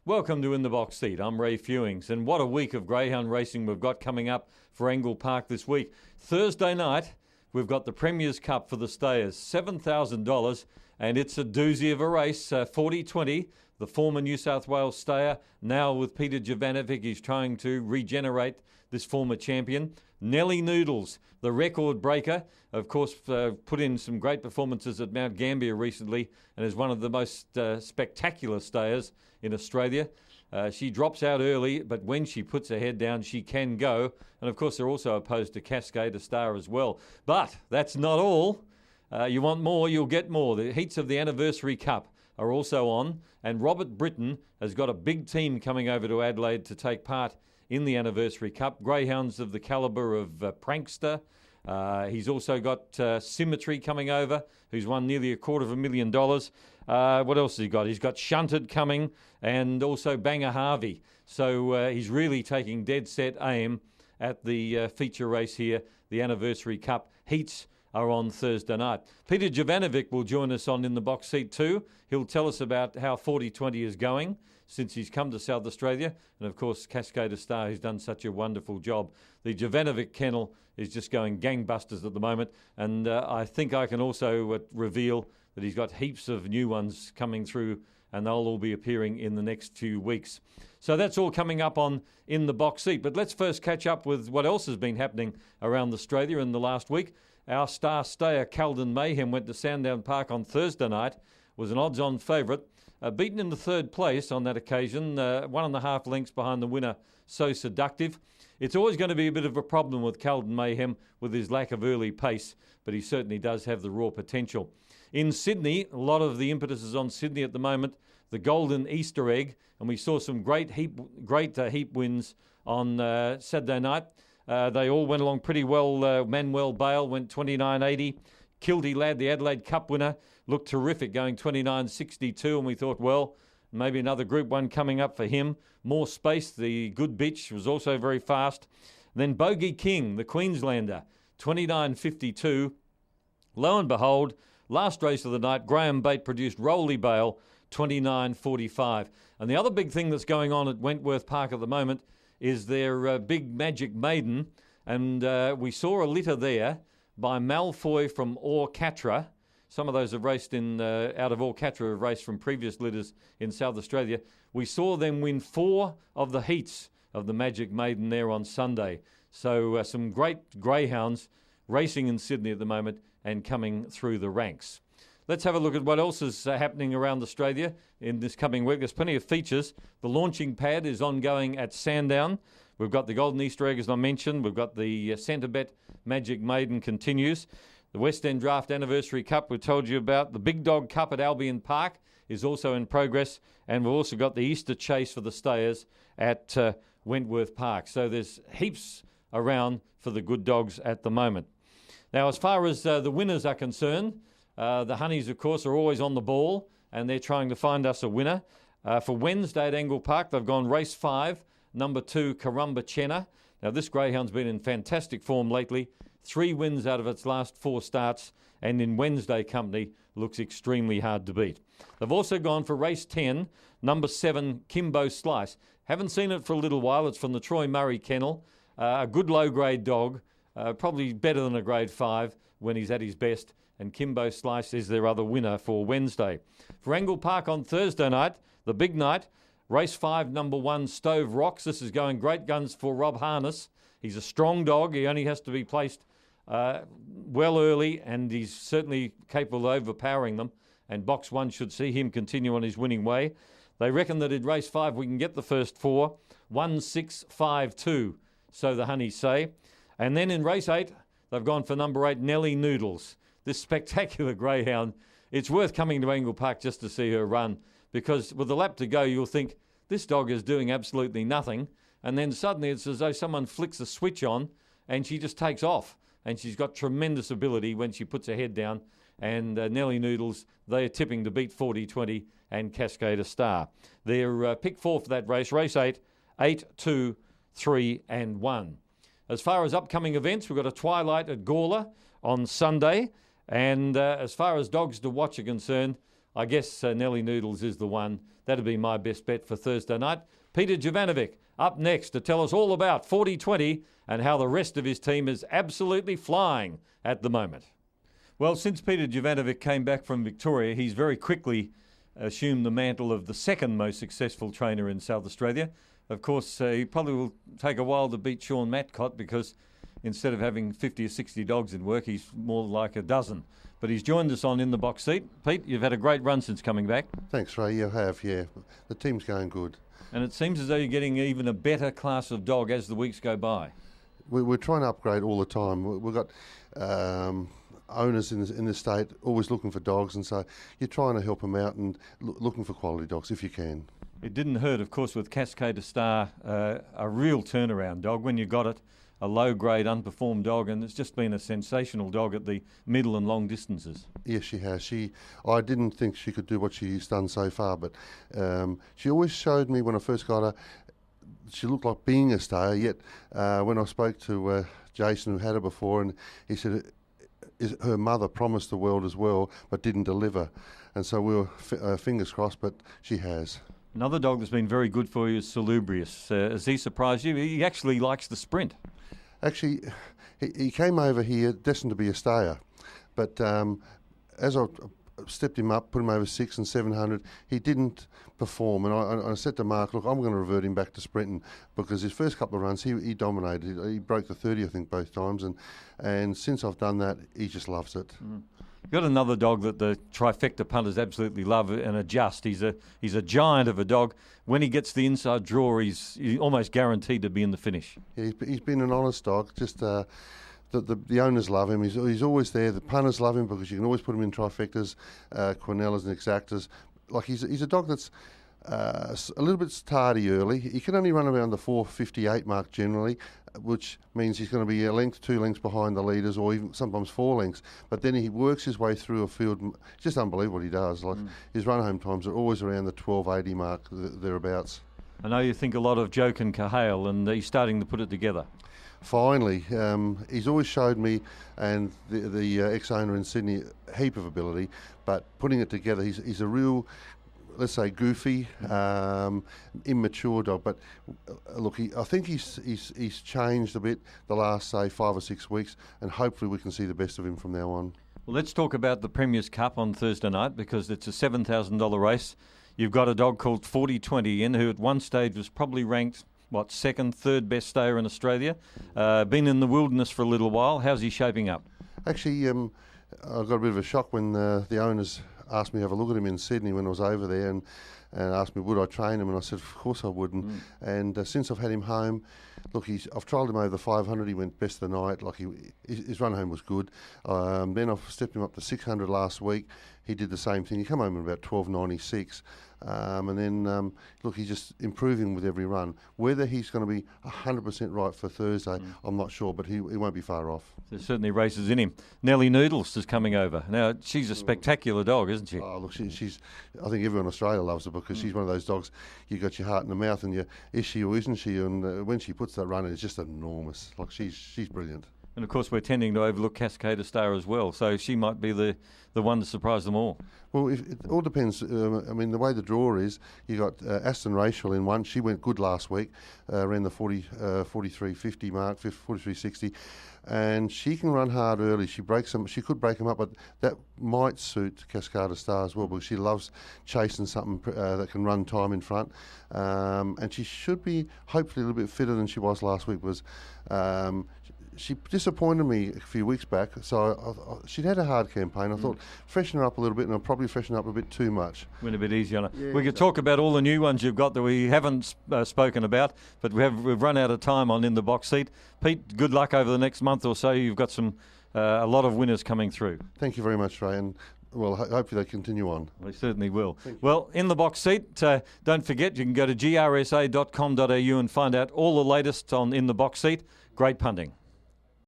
Welcome to In the Box Seat. I'm Ray Fewings, and what a week of greyhound racing we've got coming up for Angle Park this week. Thursday night, we've got the Premier's Cup for the stayers, $7,000, and it's a doozy of a race. 40-20, the former New South Wales stayer, now with Peter Jovanovic. He's trying to regenerate this former champion. Nelly Noodles, the record breaker, of course, put in some great performances at Mount Gambier recently and is one of the most spectacular stayers in Australia. She drops out early, but when she puts her head down, she can go. And of course, they're also opposed to Cascade Star as well. But that's not all. You want more, you'll get more. The heats of the Anniversary Cup are also on, and Robert Britton has got a big team coming over to Adelaide to take part in the Anniversary Cup. Greyhounds of the calibre of Prankster. He's also got Symmetry coming over, who's won nearly $250,000. What else has he got? He's got Shunted coming and also Banger Harvey. So he's really taking dead set aim at the feature race here, the Anniversary Cup. Heats are on Thursday night. Peter Jovanovic will join us on In the Box Seat too. He'll tell us about how 40-20 is going since he's come to South Australia. And of course, Cascade Star, who's done such a wonderful job. The Jovanovic kennel is just going gangbusters at the moment. And I think I can also reveal that he's got heaps of new ones coming through, and they'll all be appearing in the next few weeks. So that's all coming up on In the Box Seat. But let's first catch up with what else has been happening around Australia in the last week. Our star stayer, Calden Mayhem, went to Sandown Park on Thursday night, was an odds-on favourite, beaten into third place on that occasion, 1.5 lengths behind the winner, So Seductive. It's always going to be a bit of a problem with Calden Mayhem with his lack of early pace, but he certainly does have the raw potential. In Sydney, a lot of the impetus is on Sydney at the moment, the Golden Easter Egg, and we saw some great heap wins on Saturday night. They all went along pretty well. Manuel Bale went 29.80. Kilty Lad, the Adelaide Cup winner, looked terrific, going 29.62, and we thought, well, maybe another Group 1 coming up for him. More Space, the Good Bitch, was also very fast. Then Bogey King, the Queenslander, 29.52. Lo and behold, last race of the night, Graham Bate produced Rolly Bale, 29.45. And the other big thing that's going on at Wentworth Park at the moment is their big Magic Maiden. And we saw a litter there by Malfoy from Orcatra. Some of those have raced out of Orcatra, have raced from previous litters in South Australia. We saw them win 4 of the heats of the Magic Maiden there on Sunday. So some great greyhounds racing in Sydney at the moment and coming through the ranks. Let's have a look at what else is happening around Australia in this coming week. There's plenty of features. The launching pad is ongoing at Sandown. We've got the Golden Easter Egg, as I mentioned. We've got the Centrebet Magic Maiden continues. The West End Draft Anniversary Cup we told you about. The Big Dog Cup at Albion Park is also in progress. And we've also got the Easter Chase for the stayers at Wentworth Park. So there's heaps around for the good dogs at the moment. Now, as far as the winners are concerned, the Honeys, of course, are always on the ball, and they're trying to find us a winner. For Wednesday at Angle Park, they've gone race 5, number 2, Karumba Chenna. Now, this greyhound's been in fantastic form lately. 3 wins out of its last 4 starts, and in Wednesday company, looks extremely hard to beat. They've also gone for race 10, number 7, Kimbo Slice. Haven't seen it for a little while. It's from the Troy Murray kennel. A good low-grade dog, probably better than a grade 5 when he's at his best. And Kimbo Slice is their other winner for Wednesday. For Angle Park on Thursday night, the big night, race 5, number 1, Stove Rocks. This is going great guns for Rob Harness. He's a strong dog. He only has to be placed well early, and he's certainly capable of overpowering them. And box 1 should see him continue on his winning way. They reckon that in race 5 we can get the first 4, 1, 6, 5, 2, so the Honeys say. And then in race 8, they've gone for number 8, Nelly Noodles. This spectacular greyhound, it's worth coming to Angle Park just to see her run, because with a lap to go, you'll think this dog is doing absolutely nothing, and then suddenly it's as though someone flicks a switch on and she just takes off, and she's got tremendous ability when she puts her head down. And Nelly Noodles, they are tipping to beat 40-20 and Cascade Star. Their pick 4 for that race, race 8, 8, 2, 3 and 1. As far as upcoming events, we've got a Twilight at Gawler on Sunday. And as far as dogs to watch are concerned, I guess Nelly Noodles is the one. That'd be my best bet for Thursday night. Peter Jovanovic up next to tell us all about 40-20 and how the rest of his team is absolutely flying at the moment. Well, since Peter Jovanovic came back from Victoria, he's very quickly assumed the mantle of the second most successful trainer in South Australia. Of course, he probably will take a while to beat Sean Matcott because instead of having 50 or 60 dogs in work, he's more like a dozen. But he's joined us on In the Box Seat. Pete, you've had a great run since coming back. Thanks, Ray. You have, yeah. The team's going good. And it seems as though you're getting even a better class of dog as the weeks go by. We're trying to upgrade all the time. We've got owners in the state always looking for dogs, and so you're trying to help them out and looking for quality dogs if you can. It didn't hurt, of course, with Cascade Star, a real turnaround dog. When you got it, a low-grade, unperformed dog, and it's just been a sensational dog at the middle and long distances. Yes, she has. I didn't think she could do what she's done so far, but she always showed me when I first got her, she looked like being a stayer, yet when I spoke to Jason, who had her before, and he said her mother promised the world as well, but didn't deliver. And so we were fingers crossed, but she has. Another dog that's been very good for you is Salubrious. Has he surprised you? He actually likes the sprint. Actually, he came over here destined to be a stayer, but as I stepped him up, put him over 600 and 700, he didn't perform. And I said to Mark, look, I'm going to revert him back to sprinting, because his first couple of runs, he dominated. He broke the 30, I think, both times. And since I've done that, he just loves it. Mm. You've got another dog that the trifecta punters absolutely love and adjust. He's a giant of a dog. When he gets the inside draw, he's almost guaranteed to be in the finish. Yeah, he's been an honest dog. Just the owners love him. He's always there. The punters love him because you can always put him in trifectas, Quinellas and exactas. Like he's a dog that's a little bit tardy early. He can only run around the 4:58 mark generally, which means he's going to be a length, 2 lengths behind the leaders, or even sometimes 4 lengths. But then he works his way through a field. It's just unbelievable what he does. Like his run home times are always around the 12:80 mark, thereabouts. I know you think a lot of Joke and Cahail, and he's starting to put it together. Finally, he's always showed me and the ex-owner in Sydney a heap of ability, but putting it together, he's a real, let's say, goofy, immature dog. But look, I think he's changed a bit the last, say, 5 or 6 weeks, and hopefully we can see the best of him from now on. Well, let's talk about the Premier's Cup on Thursday night, because it's a $7,000 race. You've got a dog called 40-20 in, who at one stage was probably ranked, second, third best stayer in Australia. Been in the wilderness for a little while. How's he shaping up? Actually, I got a bit of a shock when the owners asked me to have a look at him in Sydney when I was over there, and asked me would I train him, and I said of course I would. And since I've had him home, look, I've trialled him over the 500. He went best of the night. Like his run home was good. Then I've stepped him up to 600 last week. He did the same thing. He came home at about 12.96. And then, look, he's just improving with every run. Whether he's going to be 100% right for Thursday, I'm not sure, but he won't be far off. There's certainly races in him. Nelly Noodles is coming over. Now, she's a spectacular dog, isn't she? Oh, look, she's. I think everyone in Australia loves her because she's one of those dogs, you got your heart in the mouth and is she or isn't she? And when she puts that run in, it's just enormous. Like, she's brilliant. And, of course, we're tending to overlook Cascade Star as well, so she might be the one to surprise them all. Well, it all depends. I mean, the way the draw is, you got Aston Rachel in one. She went good last week, around the 43.50 mark, 43.60. And she can run hard early. She could break them up, but that might suit Cascade Star as well, because she loves chasing something that can run time in front. And she should be hopefully a little bit fitter than she was last week. She disappointed me a few weeks back, so she'd had a hard campaign. I thought freshen her up a little bit, and I'll probably freshen her up a bit too much. Went a bit easy on her. Yeah, we could talk about all the new ones you've got that we haven't spoken about, but we've run out of time on In the Box Seat. Pete, good luck over the next month or so. You've got a lot of winners coming through. Thank you very much, Ray, and well, hopefully they continue on. They certainly will. Well, In the Box Seat, don't forget, you can go to grsa.com.au and find out all the latest on In the Box Seat. Great punting.